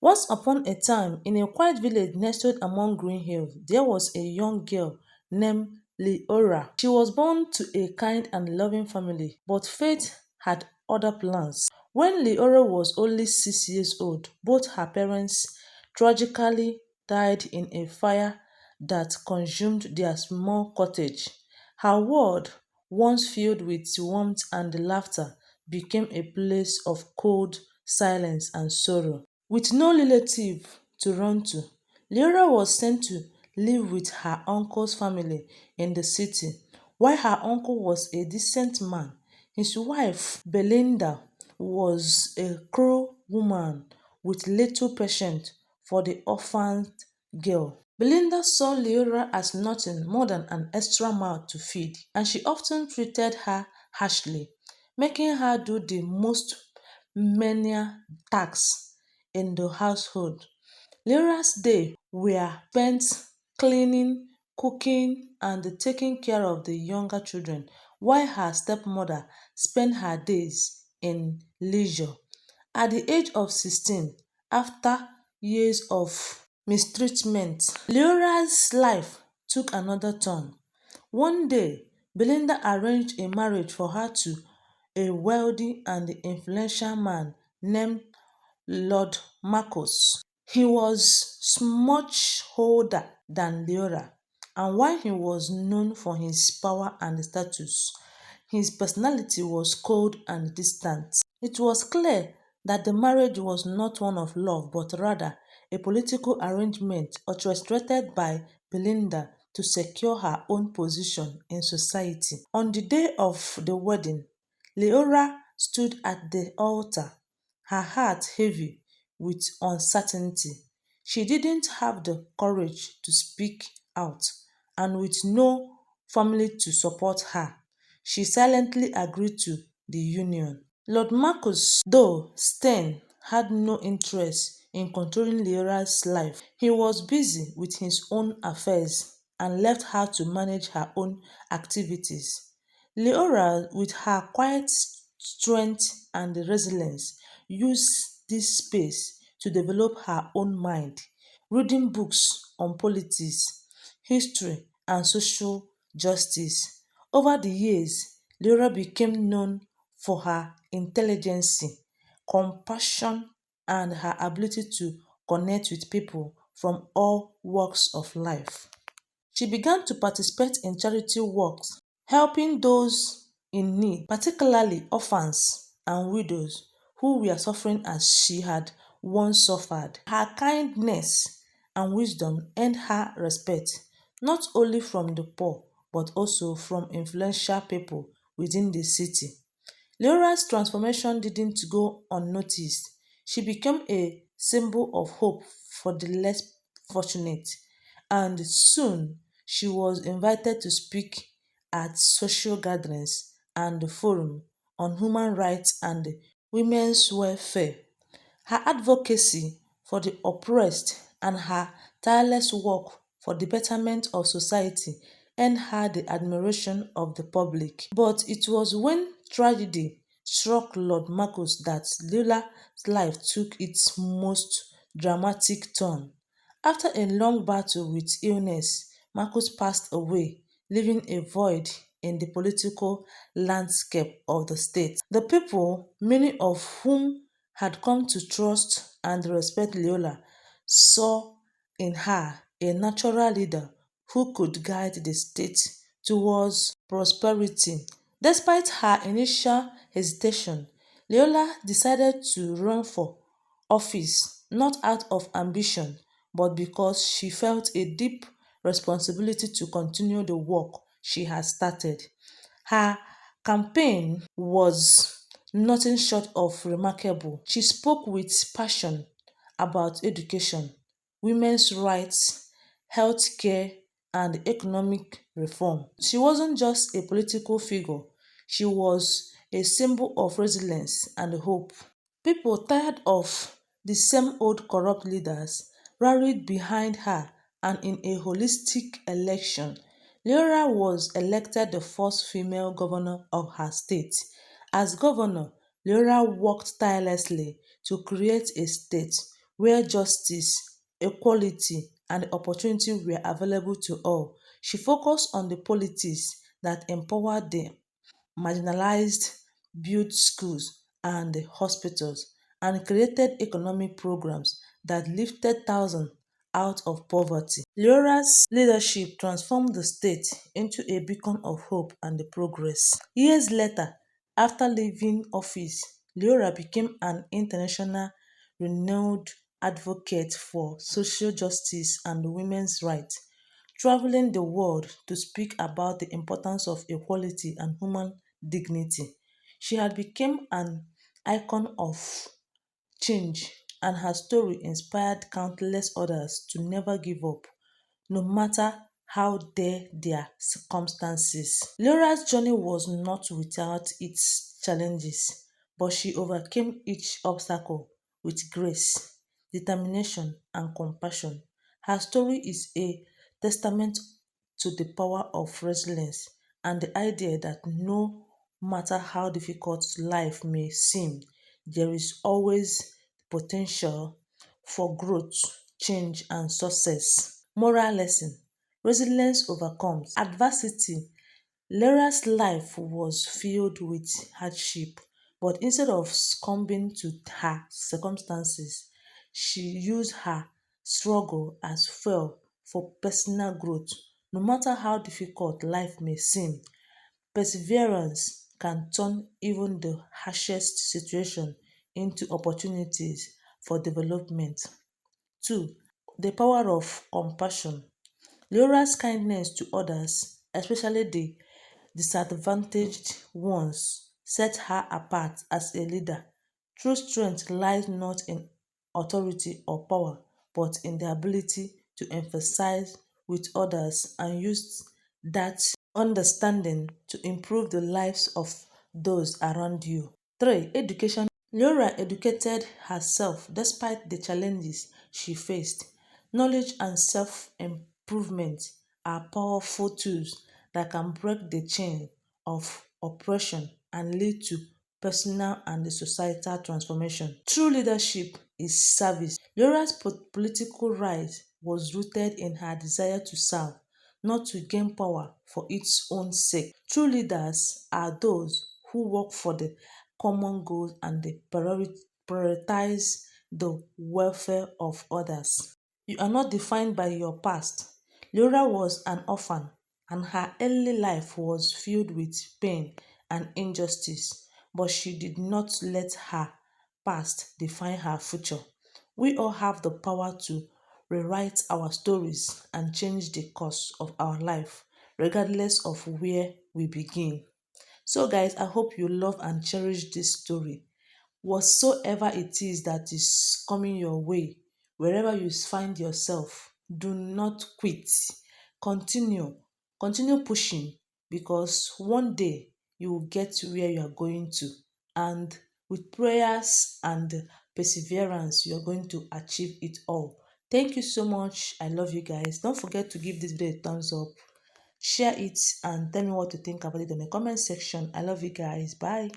Once upon a time, in a quiet village nestled among green hills, there was a young girl named Leora. She was born to a kind and loving family, but fate had other plans. When Leora was only 6 years old, both her parents tragically died in a fire that consumed their small cottage. Her world, once filled with warmth and laughter, became a place of cold silence and sorrow. With no relative to run to, Leora was sent to live with her uncle's family in the city. While her uncle was a decent man, his wife, Belinda, was a cruel woman with little patience for the orphaned girl. Belinda saw Leora as nothing more than an extra mouth to feed, and she often treated her harshly, making her do the most menial tasks in the household. Lyra's days were spent cleaning, cooking, and taking care of the younger children, while her stepmother spent her days in leisure. At the age of 16, after years of mistreatment, Lyra's life took another turn. One day, Belinda arranged a marriage for her to a wealthy and influential man named Lord Marcus. He was much older than Leora, and while he was known for his power and status, his personality was cold and distant. It was clear that the marriage was not one of love but rather a political arrangement orchestrated by Belinda to secure her own position in society. On the day of the wedding, Leora stood at the altar, her heart heavy with uncertainty. She didn't have the courage to speak out, and with no family to support her, she silently agreed to the union. Lord Marcus, though stern, had no interest in controlling Leora's life. He was busy with his own affairs and left her to manage her own activities. Leora, with her quiet strength and resilience, used this space to develop her own mind, reading books on politics, history, and social justice. Over the years, Leora became known for her intelligence, compassion, and her ability to connect with people from all walks of life. She began to participate in charity works, helping those in need, particularly orphans and widows who were suffering as she had once suffered. Her kindness and wisdom earned her respect not only from the poor but also from influential people within the city. Leora's transformation didn't go unnoticed. She became a symbol of hope for the less fortunate, and soon she was invited to speak at social gatherings and the forum on human rights and women's welfare. Her advocacy for the oppressed and her tireless work for the betterment of society earned her the admiration of the public. But it was when tragedy struck Lord Marcus that Lula's life took its most dramatic turn. After a long battle with illness, Marcus passed away, leaving a void in the political landscape of the state. The people, many of whom had come to trust and respect Leola, saw in her a natural leader who could guide the state towards prosperity. Despite her initial hesitation, Leola decided to run for office not out of ambition but because she felt a deep responsibility to continue the work she had started. Her campaign was nothing short of remarkable. She spoke with passion about education, women's rights, healthcare, and economic reform. She wasn't just a political figure, she was a symbol of resilience and hope. People tired of the same old corrupt leaders rallied behind her, and in a holistic election, Leora was elected the first female governor of her state. As governor, Leora worked tirelessly to create a state where justice, equality, and opportunity were available to all. She focused on the policies that empowered the marginalized, built schools and hospitals, and created economic programs that lifted thousands out of poverty. Leora's leadership transformed the state into a beacon of hope and progress. Years later, after leaving office, Leora became an international renowned advocate for social justice and women's rights, traveling the world to speak about the importance of equality and human dignity. She had become an icon of change, and her story inspired countless others to never give up, no matter how dire their circumstances. Laura's journey was not without its challenges, but she overcame each obstacle with grace, determination, and compassion. Her story is a testament to the power of resilience and the idea that no matter how difficult life may seem, there is always potential for growth, change, and success. Moral lesson: resilience overcomes adversity. Lera's life was filled with hardship, but instead of succumbing to her circumstances, she used her struggle as fuel for personal growth. No matter how difficult life may seem, perseverance can turn even the harshest situation into opportunities for development. 2. The power of compassion. Leora's kindness to others, especially the disadvantaged ones, set her apart as a leader. True strength lies not in authority or power, but in the ability to emphasize with others and use that understanding to improve the lives of those around you. 3. Education. Leora educated herself despite the challenges she faced. Knowledge and self improvement are powerful tools that can break the chain of oppression and lead to personal and societal transformation. True leadership is service. Leora's political rise was rooted in her desire to serve, not to gain power for its own sake. True leaders are those who work for the common goals and they prioritize the welfare of others. You are not defined by your past. Leora was an orphan, and her early life was filled with pain and injustice, but she did not let her past define her future. We all have the power to rewrite our stories and change the course of our life, regardless of where we begin. So, guys, I hope you love and cherish this story. Whatsoever it is that is coming your way, wherever you find yourself, do not quit. Continue, continue pushing, because one day you will get to where you are going to. And with prayers and perseverance, you are going to achieve it all. Thank you so much. I love you guys. Don't forget to give this video a thumbs up, share it, and tell me what you think about it in the comment section. I love you guys. Bye.